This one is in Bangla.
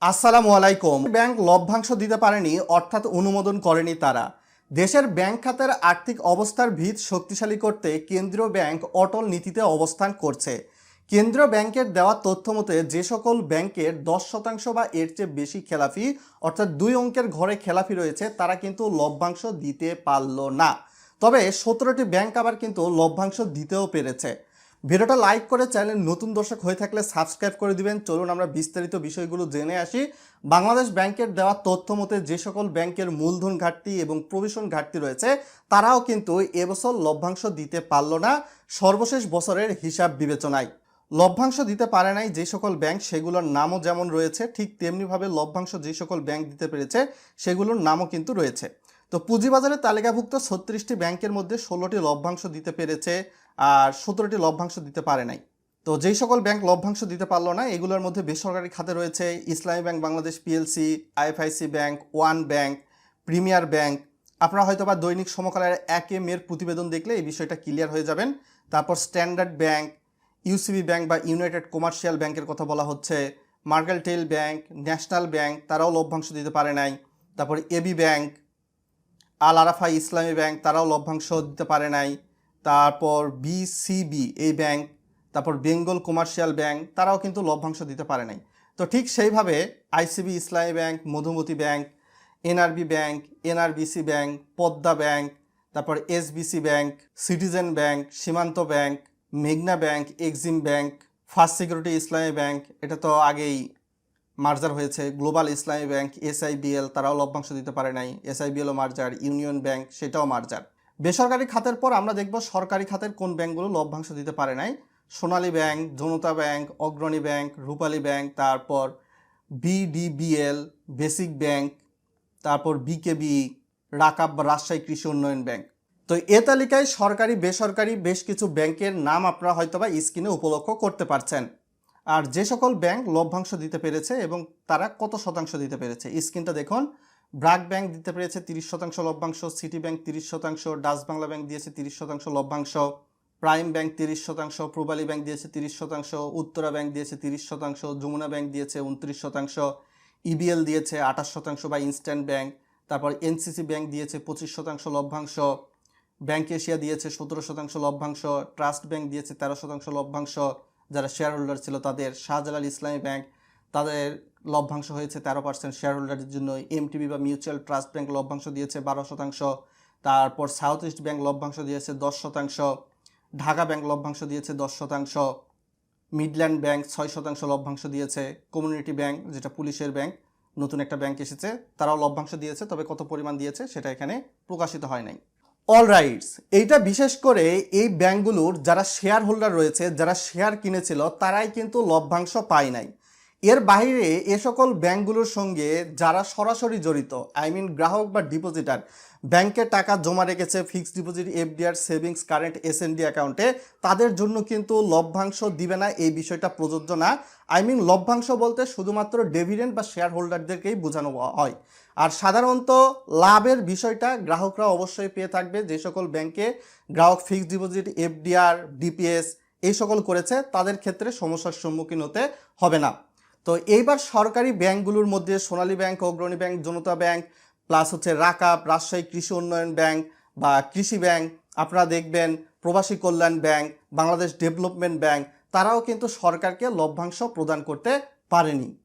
আসসালামু আলাইকুম। ব্যাংক লভ্যাংশ দিতে পারেনি, অর্থাৎ অনুমোদন করেনি তারা। দেশের ব্যাংক খাতের আর্থিক অবস্থার ভিত শক্তিশালী করতে কেন্দ্রীয় ব্যাংক অটল নীতিতে অবস্থান করছে। কেন্দ্রীয় ব্যাংকের দেওয়া তথ্য মতে যে সকল ব্যাংকের 10% বা এর চেয়ে বেশি খেলাফি, অর্থাৎ 2 অঙ্কের ঘরে খেলাফি রয়েছে, তারা কিন্তু লভ্যাংশ দিতে পারল না। তবে 17টি ব্যাংক আবার কিন্তু লভ্যাংশ দিতেও পেরেছে। ভিডিওটা লাইক করে চ্যানেল নতুন দর্শক হয়ে থাকলে সাবস্ক্রাইব করে দিবেন। চলুন আমরা বিস্তারিত বিষয়গুলো জেনে আসি। বাংলাদেশ ব্যাংকের দেওয়া তথ্য মতে যে সকল ব্যাংকের মূলধন ঘাটতি এবং প্রভিশন ঘাটতি রয়েছে, তারাও কিন্তু এবছর লভ্যাংশ দিতে পারল না সর্বশেষ বছরের হিসাব বিবেচনায়। লভ্যাংশ দিতে পারে নাই যে সকল ব্যাংক, সেগুলোর নামও যেমন রয়েছে, ঠিক তেমনিভাবে লভ্যাংশ যে সকল ব্যাংক দিতে পেরেছে সেগুলোর নামও কিন্তু রয়েছে। তো পুঁজিবাজারে তালিকাভুক্ত 36টি ব্যাংকের মধ্যে 16টি লভ্যাংশ দিতে পেরেছে আর 17টি লভ্যাংশ দিতে পারে নাই। তো যেই সকল ব্যাংক লভ্যাংশ দিতে পারলো না, এগুলোর মধ্যে বেসরকারি খাতে রয়েছে ইসলামী bank Bangladesh PLC, IFIC bank, one bank, premier bank. আপনারা হয়তো বা দৈনিক সমকালের 1 মের প্রতিবেদন দেখলে এই বিষয়টা ক্লিয়ার হয়ে যাবেন। তারপর স্ট্যান্ডার্ড ব্যাংক, ইউসিবি ব্যাংক বা ইউনাইটেড কমার্শিয়াল ব্যাংকের কথা বলা হচ্ছে, মার্কেন্টাইল ব্যাংক, ন্যাশনাল ব্যাংক, তারাও লভ্যাংশ দিতে পারে নাই। তারপর এবি ব্যাংক, আল আরাফাই ইসলামী ব্যাংক, তারাও লভ্যাংশ দিতে পারে নাই। তারপর বিসিবি এই ব্যাংক, তারপর বেঙ্গল কমার্শিয়াল ব্যাংক, তারাও কিন্তু লভ্যাংশ দিতে পারে নাই। তো ঠিক সেইভাবে আইসিবি ইসলামী bank, Madhumati bank, NRB bank, NRBC bank, Padma bank, তারপর এসবিসি ব্যাংক, সিটিজেন ব্যাংক, সীমান্ত ব্যাংক, মেঘনা bank, Exim bank, first security ইসলামী ব্যাংক, এটা তো আগেই মার্জার হয়েছে, গ্লোবাল ইসলামী ব্যাংক, এসআইবিএল, তারাও লভ্যাংশ দিতে পারে নাই। এসআইবিএলও মার্জার, ইউনিয়ন ব্যাংক সেটাও মার্জার। বেসরকারি খাতের পর আমরা দেখব সরকারি খাতের কোন ব্যাংকগুলো লভ্যাংশ দিতে পারে নাই। সোনালী ব্যাংক, জনতা ব্যাংক, অগ্রণী ব্যাংক, রূপালী ব্যাংক, তারপর বিডিবিএল, বেসিক ব্যাংক, তারপর বিকেবি, রাকাব বা রাজশাহী কৃষি উন্নয়ন ব্যাংক। তো এ তালিকায় সরকারি বেসরকারি বেশ কিছু ব্যাংকের নাম আপনারা হয়তোবা স্ক্রিনে উপলক্ষ করতে পারছেন। আর যে সকল ব্যাংক লভ্যাংশ দিতে পেরেছে এবং তারা কত শতাংশ দিতে পেরেছে স্ক্রিনটা দেখুন। ব্র্যাক ব্যাংক দিতে পেরেছে 30% লভ্যাংশ, city bank 30%, Dutch Bangla bank দিয়েছে 30% লভ্যাংশ, প্রাইম ব্যাংক 30%, পূবালী ব্যাংক দিয়েছে 30%, উত্তরা ব্যাংক দিয়েছে 30%, যমুনা ব্যাংক দিয়েছে 29%, ইবিএল দিয়েছে 28% বা ইনস্ট্যান্ট ব্যাংক, তারপর এনসিসি ব্যাংক দিয়েছে 25% লভ্যাংশ, ব্যাংক এশিয়া দিয়েছে 17% লভ্যাংশ, ট্রাস্ট ব্যাংক দিয়েছে 13% লভ্যাংশ যারা শেয়ার হোল্ডার ছিল তাদের, শাহজালাল ইসলামী ব্যাংক তাদের লভ্যাংশ হয়েছে 13% শেয়ার হোল্ডারের জন্য, এমটিবি বা মিউচুয়াল ট্রাস্ট ব্যাংক লভ্যাংশ দিয়েছে 12%, তারপর সাউথ ইস্ট ব্যাংক লভ্যাংশ দিয়েছে 10%, ঢাকা ব্যাংক লভ্যাংশ দিয়েছে 10%, মিডল্যান্ড ব্যাংক 6% লভ্যাংশ দিয়েছে, কমিউনিটি ব্যাংক যেটা পুলিশের ব্যাংক, নতুন একটা ব্যাংক এসেছে, তারাও লভ্যাংশ দিয়েছে, তবে কত পরিমাণ দিয়েছে সেটা এখানে প্রকাশিত হয় নাই। অলরাইটস, এইটা বিশেষ করে এই ব্যাংকগুলোর যারা শেয়ার হোল্ডার রয়েছে, যারা শেয়ার কিনেছিল, তারাই কিন্তু লভ্যাংশ পায় নাই। এর বাইরে এ সকল ব্যাংকগুলোর সঙ্গে যারা সরাসরি জড়িত, গ্রাহক বা ডিপোজিটার, ব্যাংকে টাকা জমা রেখেছে fixed deposit, FDR, savings, current, SND অ্যাকাউন্টে, তাদের জন্য কিন্তু লভ্যাংশ দিবে না, এই বিষয়টা প্রযোজ্য না। লভ্যাংশ বলতে শুধুমাত্র ডিভিডেন্ড বা শেয়ার হোল্ডারদেরকেই বোঝানো হয়। আর সাধারণত লাভের বিষয়টা গ্রাহকরা অবশ্যই পেয়ে থাকবে। যে সকল ব্যাংকে গ্রাহক ফিক্সড ডিপোজিট, এফডিআর, ডিপিএস এই সকল করেছে, তাদের ক্ষেত্রে সমস্যার সম্মুখীন হতে হবে না। তো এইবার সরকারি ব্যাংকগুলোর মধ্যে সোনালী ব্যাংক, অগ্রণী ব্যাংক, জনতা ব্যাংক, প্লাস হচ্ছে রাকাব, রাজশাহী কৃষি উন্নয়ন ব্যাংক বা কৃষি ব্যাংক, আপনারা দেখবেন প্রবাসী কল্যাণ ব্যাংক, বাংলাদেশ ডেভেলপমেন্ট ব্যাংক, তারাও কিন্তু সরকারকে লভ্যাংশ প্রদান করতে পারেনি।